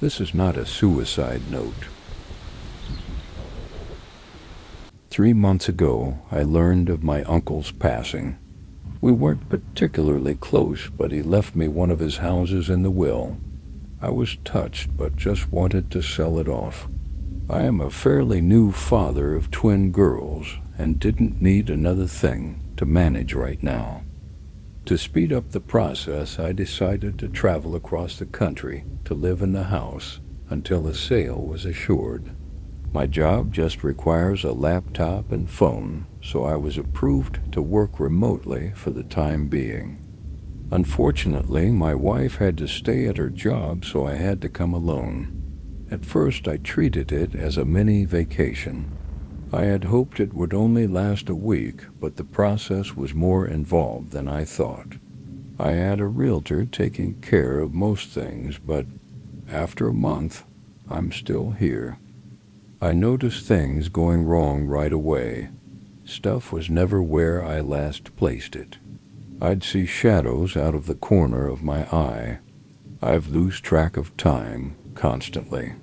This is not a suicide note. 3 months ago, I learned of my uncle's passing. We weren't particularly close, but he left me one of his houses in the will. I was touched, but just wanted to sell it off. I am a fairly new father of twin girls and didn't need another thing to manage right now. To speed up the process, I decided to travel across the country to live in the house until a sale was assured. My job just requires a laptop and phone, so I was approved to work remotely for the time being. Unfortunately, my wife had to stay at her job, so I had to come alone. At first, I treated it as a mini vacation. I had hoped it would only last a week, but the process was more involved than I thought. I had a realtor taking care of most things, but after a month, I'm still here. I noticed things going wrong right away. Stuff was never where I last placed it. I'd see shadows out of the corner of my eye. I've lost track of time constantly.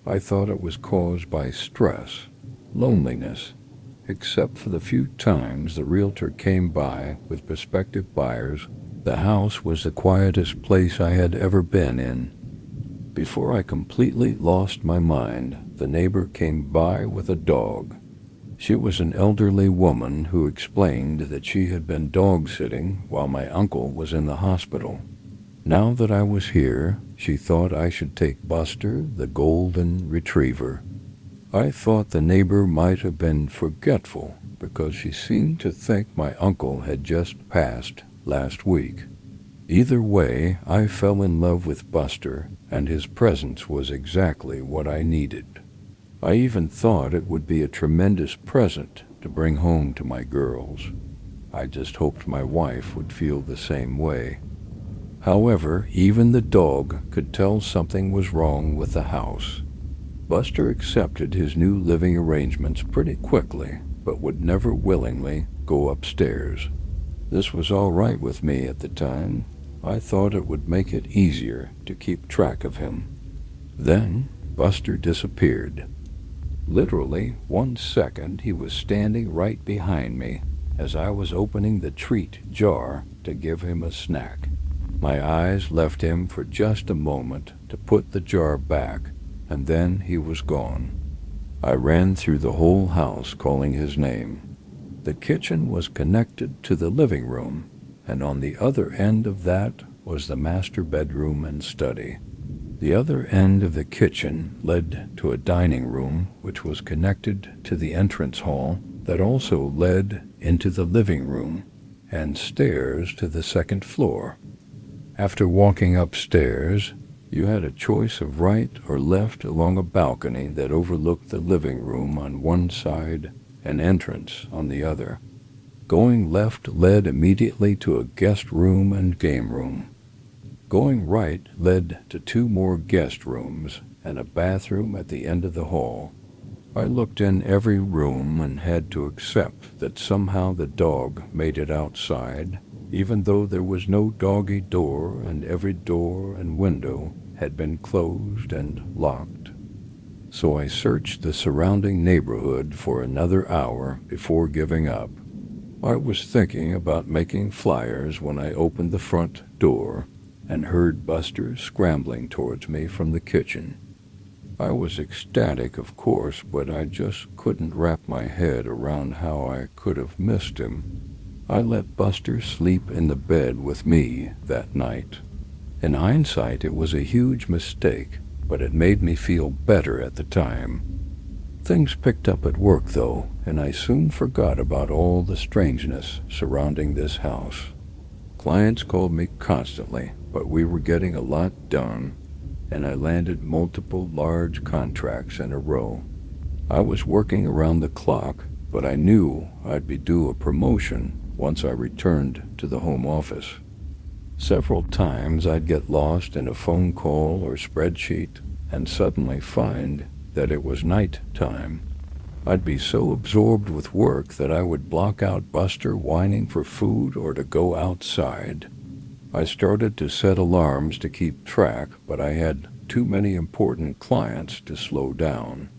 I thought it was caused by stress, loneliness, except for the few times the realtor came by with prospective buyers. The house was the quietest place I had ever been in. Before I completely lost my mind, the neighbor came by with a dog. She was an elderly woman who explained that she had been dog-sitting while my uncle was in the hospital. Now that I was here, she thought I should take Buster, the golden retriever. I thought the neighbor might have been forgetful because she seemed to think my uncle had just passed last week. Either way, I fell in love with Buster, and his presence was exactly what I needed. I even thought it would be a tremendous present to bring home to my girls. I just hoped my wife would feel the same way. However, even the dog could tell something was wrong with the house. Buster accepted his new living arrangements pretty quickly, but would never willingly go upstairs. This was all right with me at the time. I thought it would make it easier to keep track of him. Then, Buster disappeared. Literally 1 second, he was standing right behind me as I was opening the treat jar to give him a snack. My eyes left him for just a moment to put the jar back, and then he was gone. I ran through the whole house calling his name. The kitchen was connected to the living room, and on the other end of that was the master bedroom and study. The other end of the kitchen led to a dining room, which was connected to the entrance hall that also led into the living room, and stairs to the second floor. After walking upstairs, you had a choice of right or left along a balcony that overlooked the living room on one side and entrance on the other. Going left led immediately to a guest room and game room. Going right led to 2 more guest rooms and a bathroom at the end of the hall. I looked in every room and had to accept that somehow the dog made it outside, even though there was no doggy door and every door and window had been closed and locked. So I searched the surrounding neighborhood for another hour before giving up. I was thinking about making flyers when I opened the front door and heard Buster scrambling towards me from the kitchen. I was ecstatic, of course, but I just couldn't wrap my head around how I could have missed him. I let Buster sleep in the bed with me that night. In hindsight, it was a huge mistake, but it made me feel better at the time. Things picked up at work, though, and I soon forgot about all the strangeness surrounding this house. Clients called me constantly, but we were getting a lot done, and I landed multiple large contracts in a row. I was working around the clock, but I knew I'd be due a promotion once I returned to the home office. Several times I'd get lost in a phone call or spreadsheet and suddenly find that it was night time. I'd be so absorbed with work that I would block out Buster whining for food or to go outside. I started to set alarms to keep track, but I had too many important clients to slow down.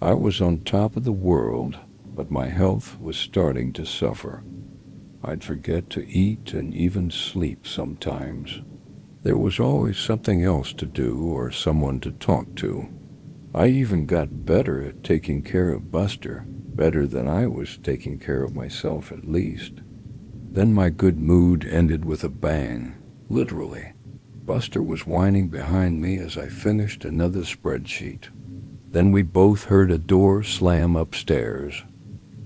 I was on top of the world, but my health was starting to suffer. I'd forget to eat and even sleep sometimes. There was always something else to do or someone to talk to. I even got better at taking care of Buster, better than I was taking care of myself at least. Then my good mood ended with a bang, literally. Buster was whining behind me as I finished another spreadsheet. Then we both heard a door slam upstairs.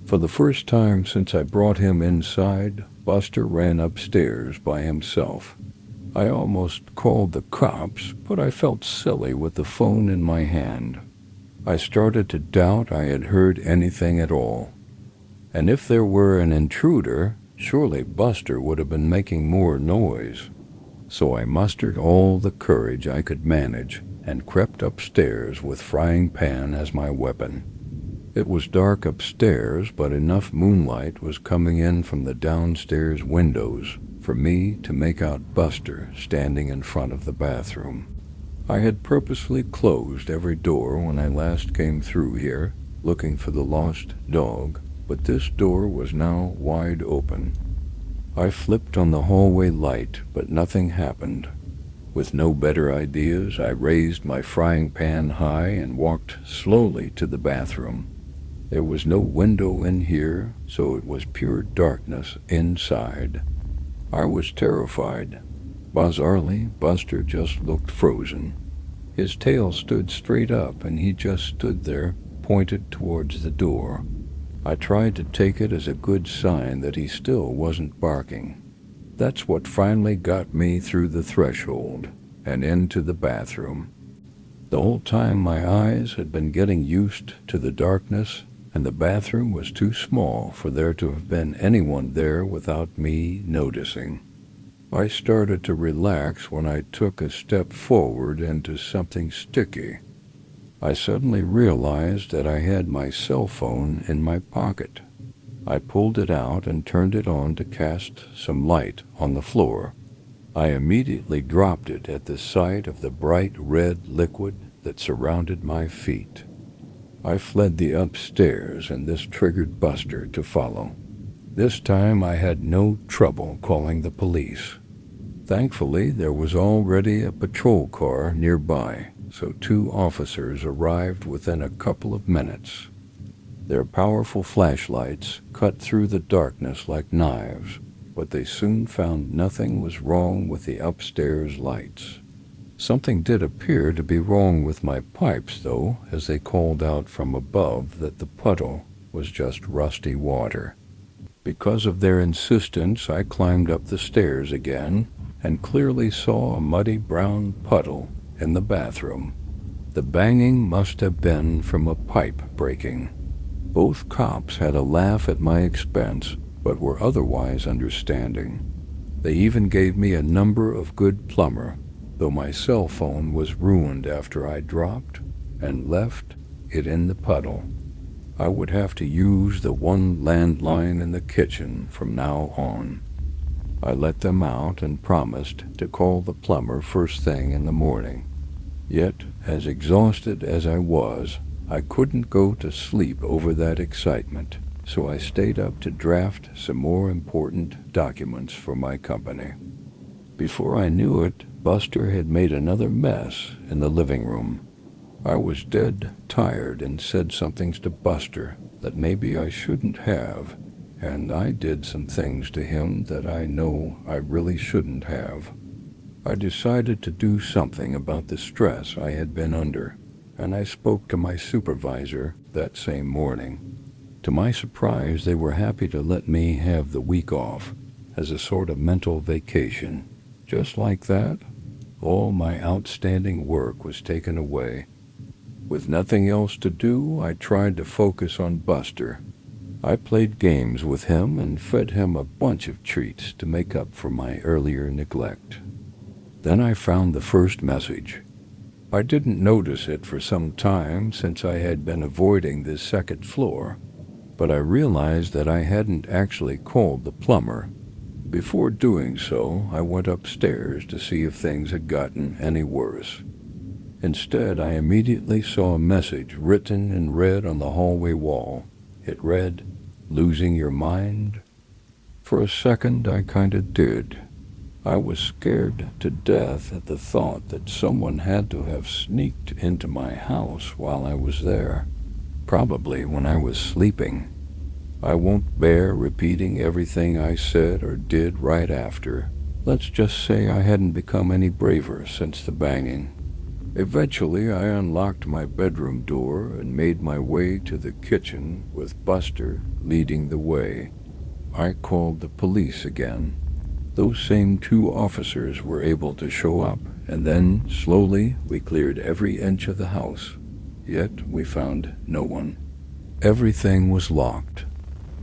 For the first time since I brought him inside, Buster ran upstairs by himself. I almost called the cops, but I felt silly with the phone in my hand. I started to doubt I had heard anything at all. And if there were an intruder, surely Buster would have been making more noise. So I mustered all the courage I could manage and crept upstairs with frying pan as my weapon. It was dark upstairs, but enough moonlight was coming in from the downstairs windows for me to make out Buster standing in front of the bathroom. I had purposely closed every door when I last came through here, looking for the lost dog, but this door was now wide open. I flipped on the hallway light, but nothing happened. With no better ideas, I raised my frying pan high and walked slowly to the bathroom. There was no window in here, so it was pure darkness inside. I was terrified. Bizarrely, Buster just looked frozen. His tail stood straight up, and he just stood there, pointed towards the door. I tried to take it as a good sign that he still wasn't barking. That's what finally got me through the threshold and into the bathroom. The whole time my eyes had been getting used to the darkness, and the bathroom was too small for there to have been anyone there without me noticing. I started to relax when I took a step forward into something sticky. I suddenly realized that I had my cell phone in my pocket. I pulled it out and turned it on to cast some light on the floor. I immediately dropped it at the sight of the bright red liquid that surrounded my feet. I fled the upstairs, and this triggered Buster to follow. This time I had no trouble calling the police. Thankfully, there was already a patrol car nearby, so 2 officers arrived within a couple of minutes. Their powerful flashlights cut through the darkness like knives, but they soon found nothing was wrong with the upstairs lights. Something did appear to be wrong with my pipes, though, as they called out from above that the puddle was just rusty water. Because of their insistence, I climbed up the stairs again and clearly saw a muddy brown puddle in the bathroom. The banging must have been from a pipe breaking. Both cops had a laugh at my expense, but were otherwise understanding. They even gave me a number of good plumber, though my cell phone was ruined after I dropped and left it in the puddle. I would have to use the one landline in the kitchen from now on. I let them out and promised to call the plumber first thing in the morning. Yet, as exhausted as I was, I couldn't go to sleep over that excitement, so I stayed up to draft some more important documents for my company. Before I knew it, Buster had made another mess in the living room. I was dead tired and said some things to Buster that maybe I shouldn't have, and I did some things to him that I know I really shouldn't have. I decided to do something about the stress I had been under, and I spoke to my supervisor that same morning. To my surprise, they were happy to let me have the week off as a sort of mental vacation. Just like that, all my outstanding work was taken away. With nothing else to do, I tried to focus on Buster. I played games with him and fed him a bunch of treats to make up for my earlier neglect. Then I found the first message. I didn't notice it for some time since I had been avoiding the second floor, but I realized that I hadn't actually called the plumber. Before doing so, I went upstairs to see if things had gotten any worse. Instead, I immediately saw a message written in red on the hallway wall. It read, "Losing your mind?" For a second, I kinda did. I was scared to death at the thought that someone had to have sneaked into my house while I was there, probably when I was sleeping. I won't bear repeating everything I said or did right after. Let's just say I hadn't become any braver since the banging. Eventually, I unlocked my bedroom door and made my way to the kitchen with Buster leading the way. I called the police again. Those same 2 officers were able to show up, and then, slowly, we cleared every inch of the house. Yet, we found no one. Everything was locked.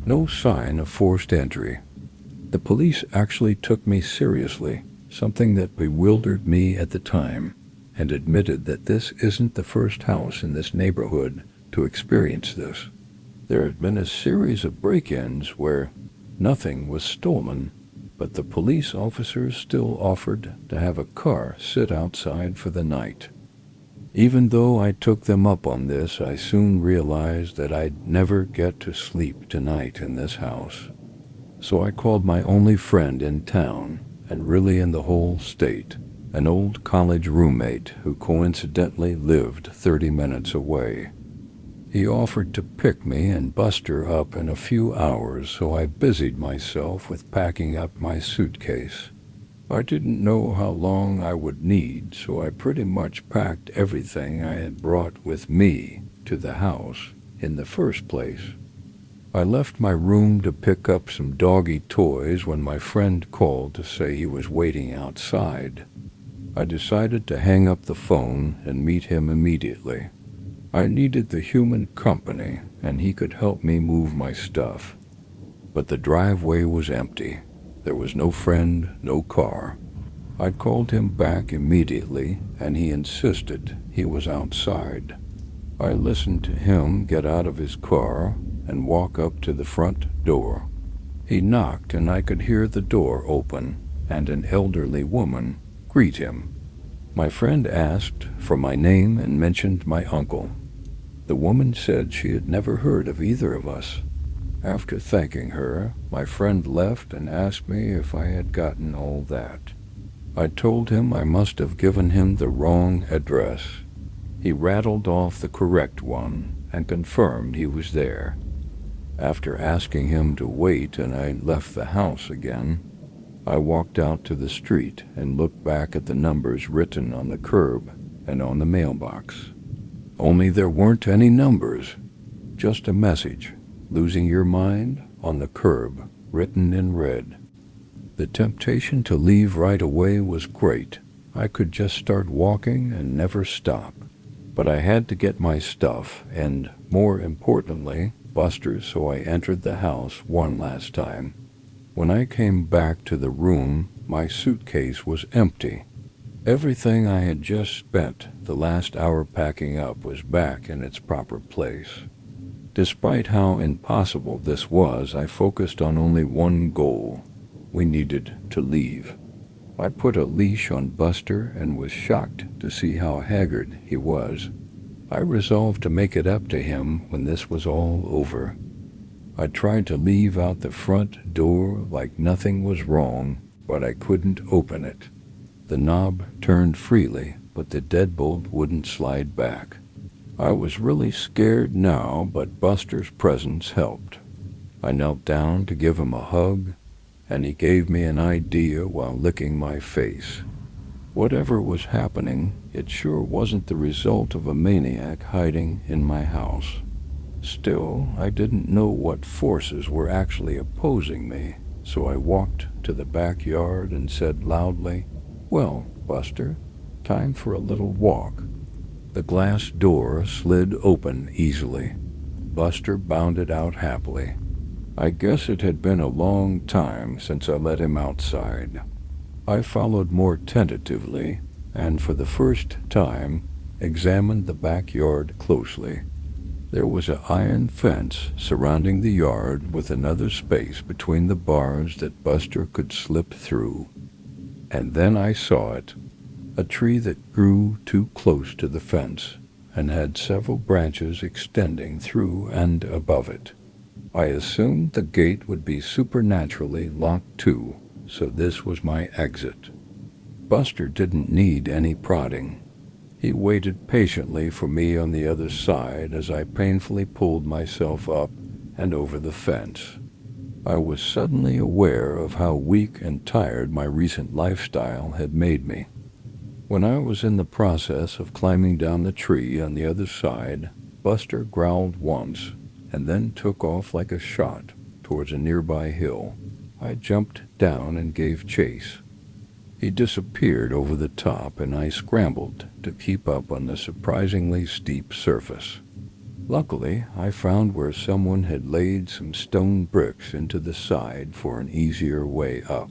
No sign of forced entry. The police actually took me seriously, something that bewildered me at the time, and admitted that this isn't the first house in this neighborhood to experience this. There had been a series of break-ins where nothing was stolen, but the police officers still offered to have a car sit outside for the night. Even though I took them up on this, I soon realized that I'd never get to sleep tonight in this house. So I called my only friend in town, and really in the whole state, an old college roommate who coincidentally lived 30 minutes away. He offered to pick me and Buster up in a few hours, so I busied myself with packing up my suitcase. I didn't know how long I would need, so I pretty much packed everything I had brought with me to the house in the first place. I left my room to pick up some doggy toys when my friend called to say he was waiting outside. I decided to hang up the phone and meet him immediately. I needed the human company, and he could help me move my stuff. But the driveway was empty. There was no friend, no car. I called him back immediately, and he insisted he was outside. I listened to him get out of his car and walk up to the front door. He knocked, and I could hear the door open, and an elderly woman greet him. My friend asked for my name and mentioned my uncle. The woman said she had never heard of either of us. After thanking her, my friend left and asked me if I had gotten all that. I told him I must have given him the wrong address. He rattled off the correct one and confirmed he was there. After asking him to wait and I left the house again, I walked out to the street and looked back at the numbers written on the curb and on the mailbox. Only there weren't any numbers, just a message. Losing your mind on the curb, written in red. The temptation to leave right away was great. I could just start walking and never stop. But I had to get my stuff and, more importantly, Buster, so I entered the house one last time. When I came back to the room, my suitcase was empty. Everything I had just spent the last hour packing up was back in its proper place. Despite how impossible this was, I focused on only one goal. We needed to leave. I put a leash on Buster and was shocked to see how haggard he was. I resolved to make it up to him when this was all over. I tried to leave out the front door like nothing was wrong, but I couldn't open it. The knob turned freely, but the deadbolt wouldn't slide back. I was really scared now, but Buster's presence helped. I knelt down to give him a hug, and he gave me an idea while licking my face. Whatever was happening, it sure wasn't the result of a maniac hiding in my house. Still, I didn't know what forces were actually opposing me, so I walked to the backyard and said loudly, "Well, Buster, time for a little walk." The glass door slid open easily. Buster bounded out happily. I guess it had been a long time since I let him outside. I followed more tentatively, and for the first time, examined the backyard closely. There was an iron fence surrounding the yard with another space between the bars that Buster could slip through. And then I saw it, a tree that grew too close to the fence and had several branches extending through and above it. I assumed the gate would be supernaturally locked too, so this was my exit. Buster didn't need any prodding. He waited patiently for me on the other side as I painfully pulled myself up and over the fence. I was suddenly aware of how weak and tired my recent lifestyle had made me. When I was in the process of climbing down the tree on the other side, Buster growled once and then took off like a shot towards a nearby hill. I jumped down and gave chase. He disappeared over the top, and I scrambled to keep up on the surprisingly steep surface. Luckily, I found where someone had laid some stone bricks into the side for an easier way up.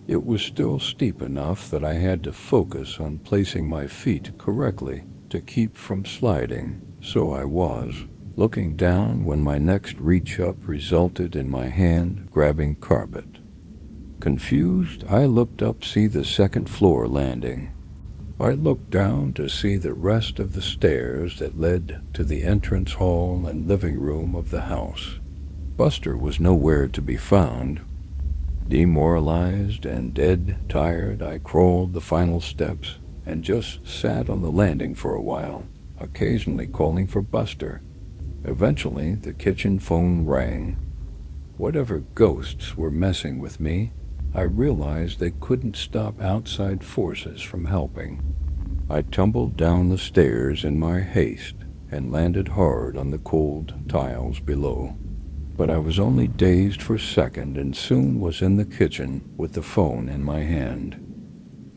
It was still steep enough that I had to focus on placing my feet correctly to keep from sliding, so I was, looking down when my next reach up resulted in my hand grabbing carpet. Confused, I looked up, see the second floor landing. I looked down to see the rest of the stairs that led to the entrance hall and living room of the house. Buster was nowhere to be found. Demoralized and dead tired, I crawled the final steps and just sat on the landing for a while, occasionally calling for Buster. Eventually, the kitchen phone rang. Whatever ghosts were messing with me, I realized they couldn't stop outside forces from helping. I tumbled down the stairs in my haste and landed hard on the cold tiles below. But I was only dazed for a second and soon was in the kitchen with the phone in my hand.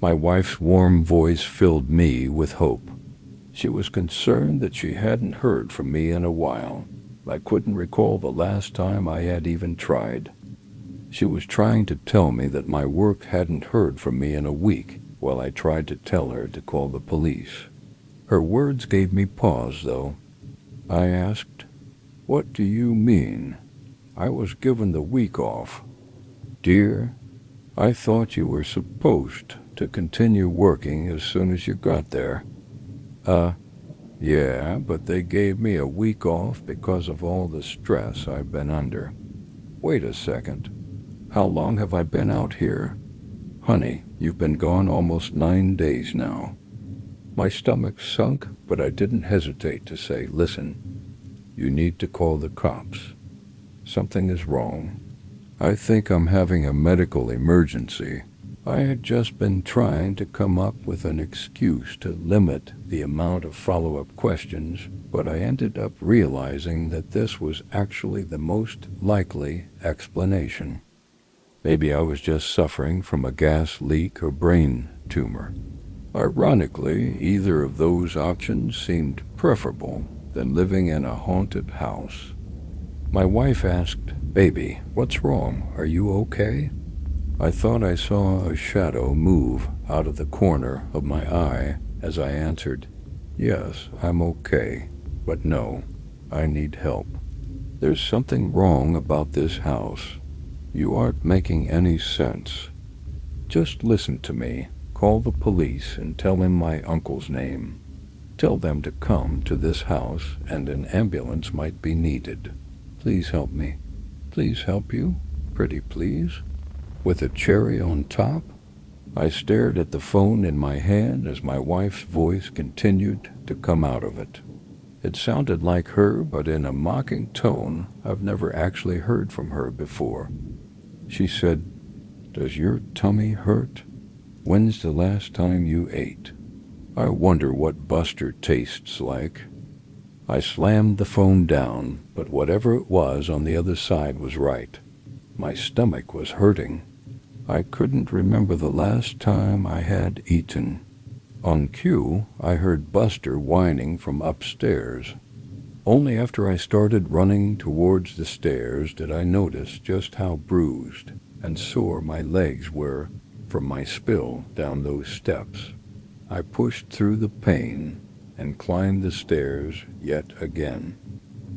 My wife's warm voice filled me with hope. She was concerned that she hadn't heard from me in a while. I couldn't recall the last time I had even tried. She was trying to tell me that my work hadn't heard from me in a week, while I tried to tell her to call the police. Her words gave me pause, though. I asked, "What do you mean? I was given the week off." "Dear, I thought you were supposed to continue working as soon as you got there." Yeah, but they gave me a week off because of all the stress I've been under." "Wait a second. How long have I been out here?" "Honey, you've been gone almost 9 days now." My stomach sunk, but I didn't hesitate to say, "Listen, you need to call the cops. Something is wrong. I think I'm having a medical emergency." I had just been trying to come up with an excuse to limit the amount of follow-up questions, but I ended up realizing that this was actually the most likely explanation. Maybe I was just suffering from a gas leak or brain tumor. Ironically, either of those options seemed preferable than living in a haunted house. My wife asked, "Baby, what's wrong? Are you okay?" I thought I saw a shadow move out of the corner of my eye as I answered, "Yes, I'm okay, but no, I need help. There's something wrong about this house. You aren't making any sense. Just listen to me. Call the police and tell them my uncle's name. Tell them to come to this house and an ambulance might be needed. Please help me. Please help you. Pretty please." With a cherry on top, I stared at the phone in my hand as my wife's voice continued to come out of it. It sounded like her, but in a mocking tone I've never actually heard from her before. She said, "Does your tummy hurt? When's the last time you ate? I wonder what Buster tastes like." I slammed the phone down, but whatever it was on the other side was right. My stomach was hurting. I couldn't remember the last time I had eaten. On cue, I heard Buster whining from upstairs. Only after I started running towards the stairs did I notice just how bruised and sore my legs were from my spill down those steps. I pushed through the pain and climbed the stairs yet again.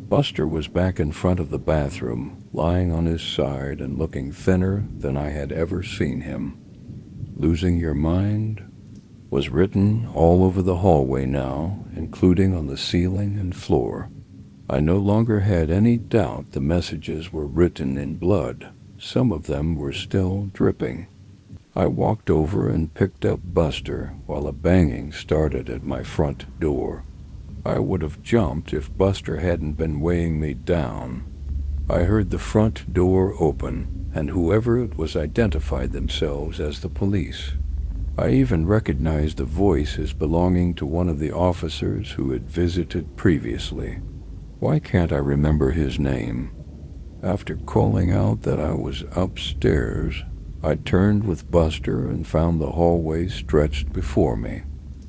Buster was back in front of the bathroom, lying on his side and looking thinner than I had ever seen him. "Losing your mind?" was written all over the hallway now, including on the ceiling and floor. I no longer had any doubt the messages were written in blood. Some of them were still dripping. I walked over and picked up Buster while a banging started at my front door. I would have jumped if Buster hadn't been weighing me down. I heard the front door open, and whoever it was identified themselves as the police. I even recognized the voice as belonging to one of the officers who had visited previously. Why can't I remember his name? After calling out that I was upstairs, I turned with Buster and found the hallway stretched before me,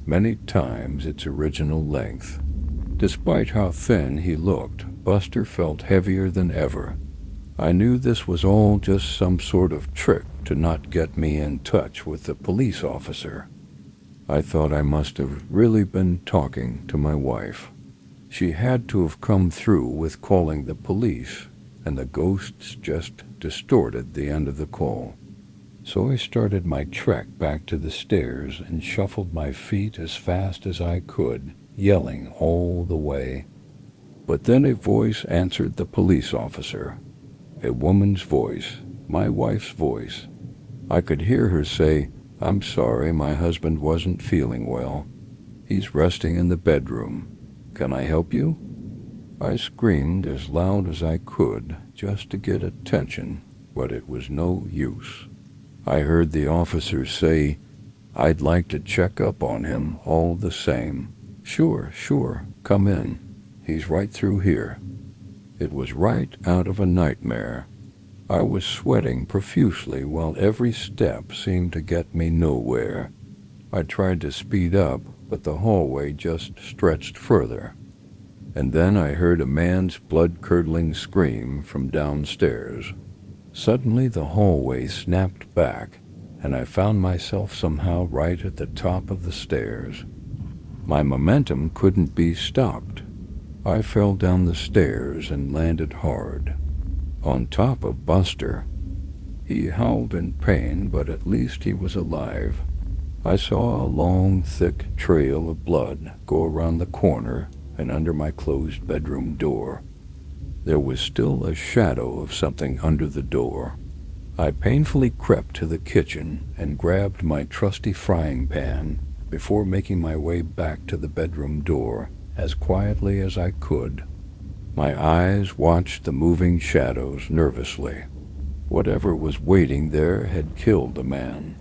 many times its original length. Despite how thin he looked, Buster felt heavier than ever. I knew this was all just some sort of trick to not get me in touch with the police officer. I thought I must have really been talking to my wife. She had to have come through with calling the police, and the ghosts just distorted the end of the call. So I started my trek back to the stairs and shuffled my feet as fast as I could, yelling all the way. But then a voice answered the police officer. A woman's voice, my wife's voice. I could hear her say, "I'm sorry, my husband wasn't feeling well. He's resting in the bedroom. Can I help you?" I screamed as loud as I could just to get attention, but it was no use. I heard the officer say, "I'd like to check up on him all the same." Sure, come in. He's right through here." It was right out of a nightmare. I was sweating profusely while every step seemed to get me nowhere. I tried to speed up, but the hallway just stretched further. And then I heard a man's blood-curdling scream from downstairs. Suddenly the hallway snapped back, and I found myself somehow right at the top of the stairs. My momentum couldn't be stopped. I fell down the stairs and landed hard, on top of Buster. He howled in pain, but at least he was alive. I saw a long, thick trail of blood go around the corner and under my closed bedroom door. There was still a shadow of something under the door. I painfully crept to the kitchen and grabbed my trusty frying pan before making my way back to the bedroom door as quietly as I could. My eyes watched the moving shadows nervously. Whatever was waiting there had killed a man.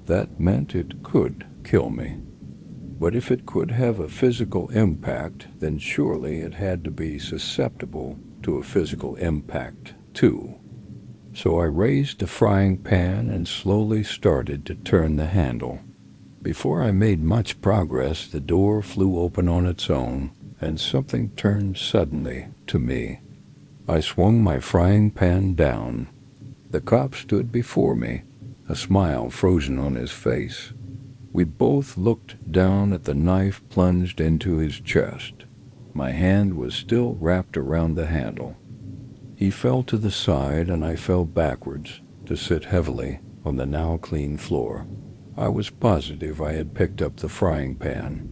That meant it could kill me. But if it could have a physical impact, then surely it had to be susceptible to a physical impact too. So I raised the frying pan and slowly started to turn the handle. Before I made much progress, the door flew open on its own, and something turned suddenly to me. I swung my frying pan down. The cop stood before me, a smile frozen on his face. We both looked down at the knife plunged into his chest. My hand was still wrapped around the handle. He fell to the side, and I fell backwards to sit heavily on the now clean floor. I was positive I had picked up the frying pan.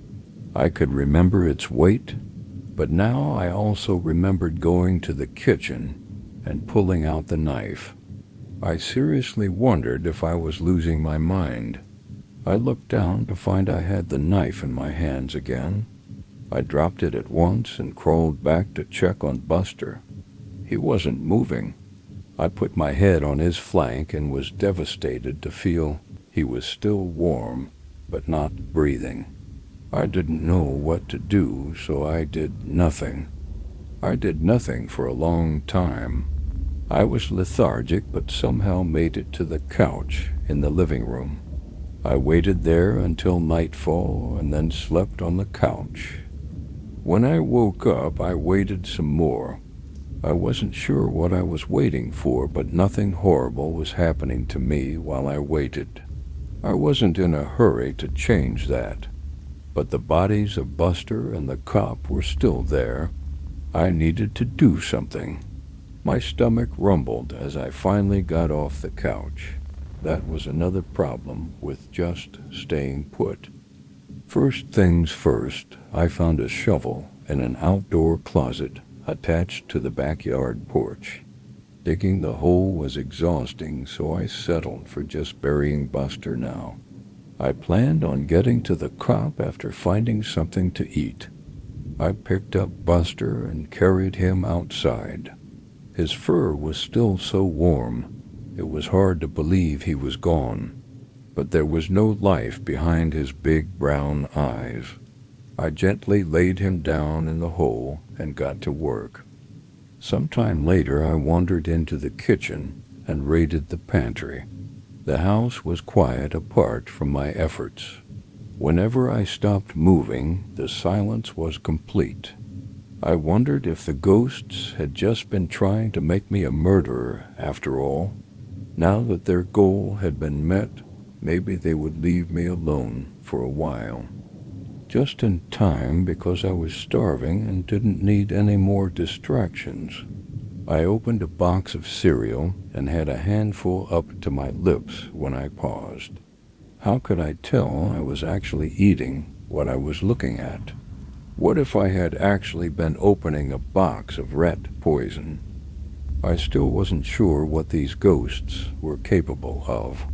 I could remember its weight, but now I also remembered going to the kitchen and pulling out the knife. I seriously wondered if I was losing my mind. I looked down to find I had the knife in my hands again. I dropped it at once and crawled back to check on Buster. He wasn't moving. I put my head on his flank and was devastated to feel he was still warm, but not breathing. I didn't know what to do, so I did nothing. I did nothing for a long time. I was lethargic, but somehow made it to the couch in the living room. I waited there until nightfall and then slept on the couch. When I woke up, I waited some more. I wasn't sure what I was waiting for, but nothing horrible was happening to me while I waited. I wasn't in a hurry to change that. But the bodies of Buster and the cop were still there. I needed to do something. My stomach rumbled as I finally got off the couch. That was another problem with just staying put. First things first, I found a shovel in an outdoor closet attached to the backyard porch. Digging the hole was exhausting, so I settled for just burying Buster now. I planned on getting to the cop after finding something to eat. I picked up Buster and carried him outside. His fur was still so warm, it was hard to believe he was gone, but there was no life behind his big brown eyes. I gently laid him down in the hole and got to work. Sometime later I wandered into the kitchen and raided the pantry. The house was quiet apart from my efforts. Whenever I stopped moving, the silence was complete. I wondered if the ghosts had just been trying to make me a murderer after all. Now that their goal had been met, maybe they would leave me alone for a while. Just in time, because I was starving and didn't need any more distractions. I opened a box of cereal and had a handful up to my lips when I paused. How could I tell I was actually eating what I was looking at? What if I had actually been opening a box of rat poison? I still wasn't sure what these ghosts were capable of.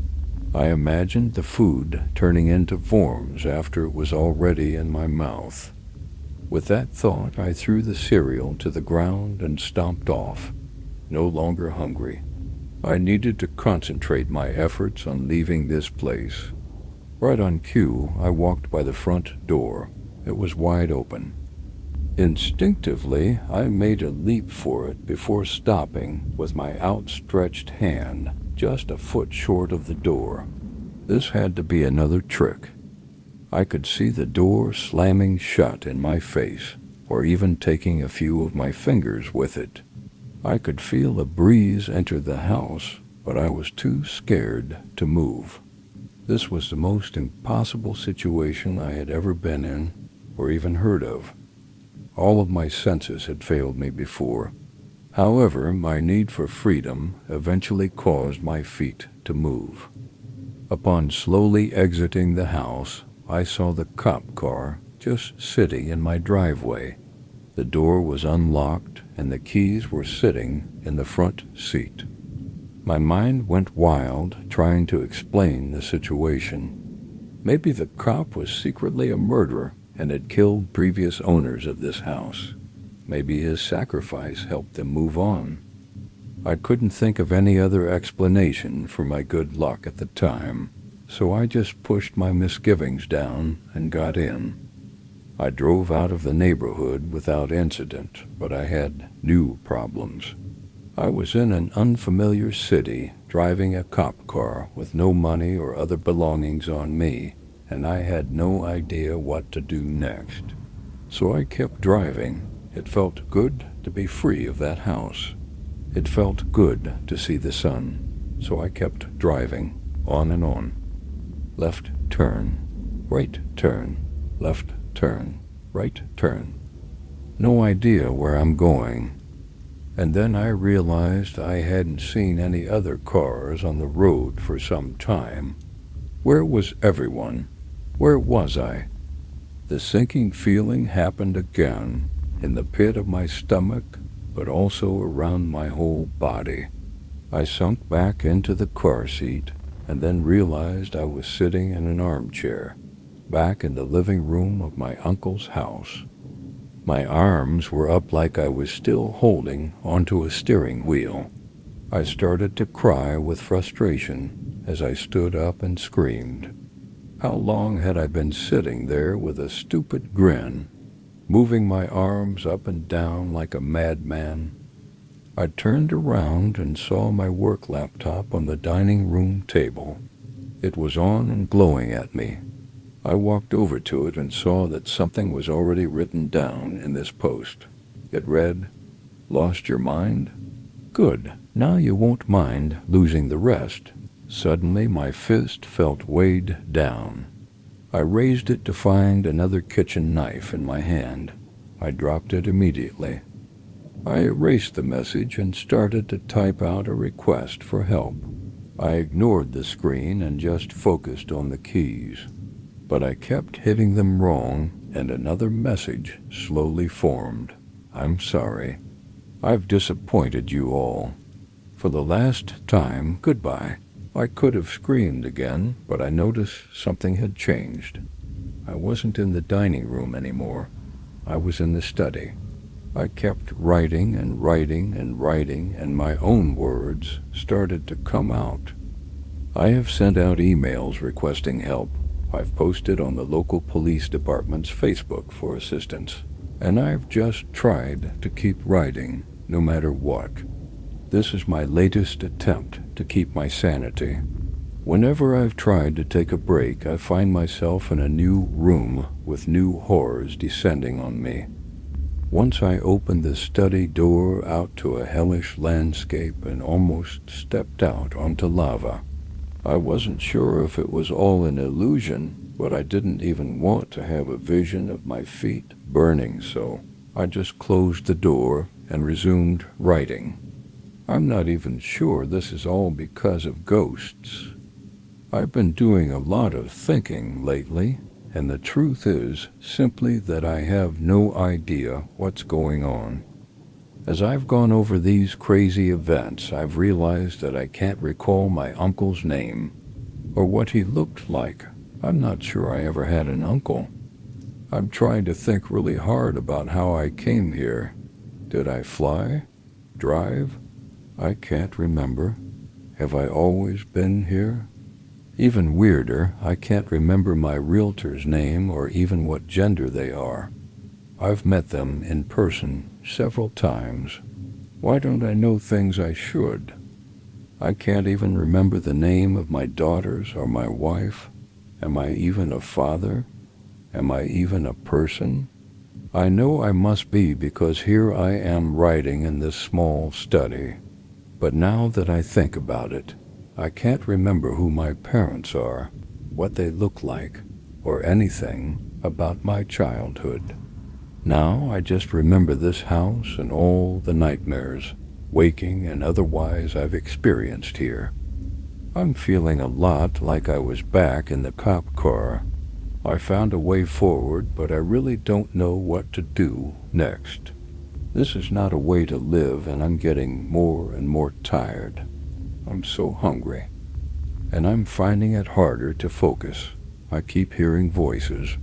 I imagined the food turning into worms after it was already in my mouth. With that thought, I threw the cereal to the ground and stomped off, no longer hungry. I needed to concentrate my efforts on leaving this place. Right on cue, I walked by the front door. It was wide open. Instinctively, I made a leap for it before stopping with my outstretched hand just a foot short of the door. This had to be another trick. I could see the door slamming shut in my face, or even taking a few of my fingers with it. I could feel a breeze enter the house, but I was too scared to move. This was the most impossible situation I had ever been in, or even heard of. All of my senses had failed me before. However, my need for freedom eventually caused my feet to move. Upon slowly exiting the house, I saw the cop car just sitting in my driveway. The door was unlocked and the keys were sitting in the front seat. My mind went wild trying to explain the situation. Maybe the cop was secretly a murderer and had killed previous owners of this house. Maybe his sacrifice helped them move on. I couldn't think of any other explanation for my good luck at the time, so I just pushed my misgivings down and got in. I drove out of the neighborhood without incident, but I had new problems. I was in an unfamiliar city, driving a cop car with no money or other belongings on me, and I had no idea what to do next. So I kept driving. It felt good to be free of that house. It felt good to see the sun, so I kept driving, on and on. Left turn, right turn, left turn, right turn. No idea where I'm going. And then I realized I hadn't seen any other cars on the road for some time. Where was everyone? Where was I? The sinking feeling happened again, in the pit of my stomach, but also around my whole body. I sunk back into the car seat and then realized I was sitting in an armchair, back in the living room of my uncle's house. My arms were up like I was still holding onto a steering wheel. I started to cry with frustration as I stood up and screamed. How long had I been sitting there with a stupid grin, moving my arms up and down like a madman? I turned around and saw my work laptop on the dining room table. It was on and glowing at me. I walked over to it and saw that something was already written down in this post. It read, "Lost your mind? Good. Now you won't mind losing the rest." Suddenly my fist felt weighed down. I raised it to find another kitchen knife in my hand. I dropped it immediately. I erased the message and started to type out a request for help. I ignored the screen and just focused on the keys. But I kept hitting them wrong, and another message slowly formed. I'm sorry. I've disappointed you all. For the last time, goodbye. I could have screamed again, but I noticed something had changed. I wasn't in the dining room anymore. I was in the study. I kept writing and writing and writing, and my own words started to come out. I have sent out emails requesting help. I've posted on the local police department's Facebook for assistance. And I've just tried to keep writing, no matter what. This is my latest attempt to keep my sanity. Whenever I've tried to take a break, I find myself in a new room with new horrors descending on me. Once I opened the study door out to a hellish landscape and almost stepped out onto lava. I wasn't sure if it was all an illusion, but I didn't even want to have a vision of my feet burning, so I just closed the door and resumed writing. I'm not even sure this is all because of ghosts. I've been doing a lot of thinking lately, and the truth is simply that I have no idea what's going on. As I've gone over these crazy events, I've realized that I can't recall my uncle's name, or what he looked like. I'm not sure I ever had an uncle. I'm trying to think really hard about how I came here. Did I fly? Drive? I can't remember. Have I always been here? Even weirder, I can't remember my realtor's name or even what gender they are. I've met them in person several times. Why don't I know things I should? I can't even remember the name of my daughters or my wife. Am I even a father? Am I even a person? I know I must be because here I am writing in this small study. But now that I think about it, I can't remember who my parents are, what they look like, or anything about my childhood. Now I just remember this house and all the nightmares, waking and otherwise, I've experienced here. I'm feeling a lot like I was back in the cop car. I found a way forward, but I really don't know what to do next. This is not a way to live, and I'm getting more and more tired. I'm so hungry, and I'm finding it harder to focus. I keep hearing voices,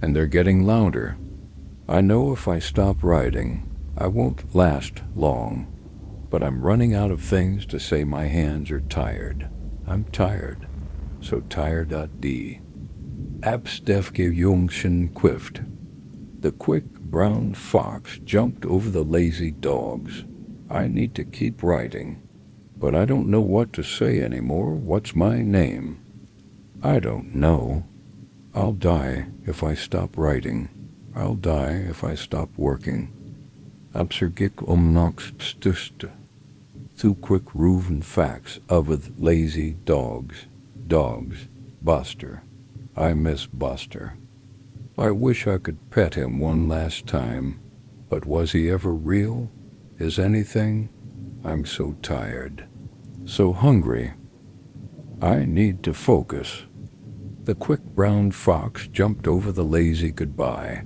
and they're getting louder. I know if I stop writing, I won't last long, but I'm running out of things to say. My hands are tired. I'm tired, so tired.d. Abstefgejungschen quift. The quick brown fox jumped over the lazy dogs. I need to keep writing, but I don't know what to say anymore. What's my name? I don't know. I'll die if I stop writing. I'll die if I stop working. Absurgik nachts stuste. Too quick ruven facts of lazy dogs. Dogs. Buster. I miss Buster. I wish I could pet him one last time, but was he ever real? Is anything? I'm so tired, so hungry. I need to focus. The quick brown fox jumped over the lazy goodbye.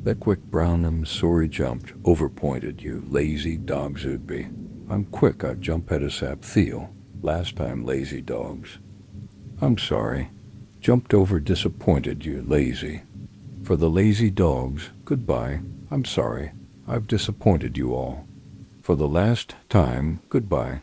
The quick brown sorry jumped over pointed you lazy dogs would be. I'm quick, I jump at a sap Theo. Last time lazy dogs. I'm sorry. Jumped over disappointed you lazy. For the lazy dogs, goodbye. I'm sorry. I've disappointed you all. For the last time, goodbye.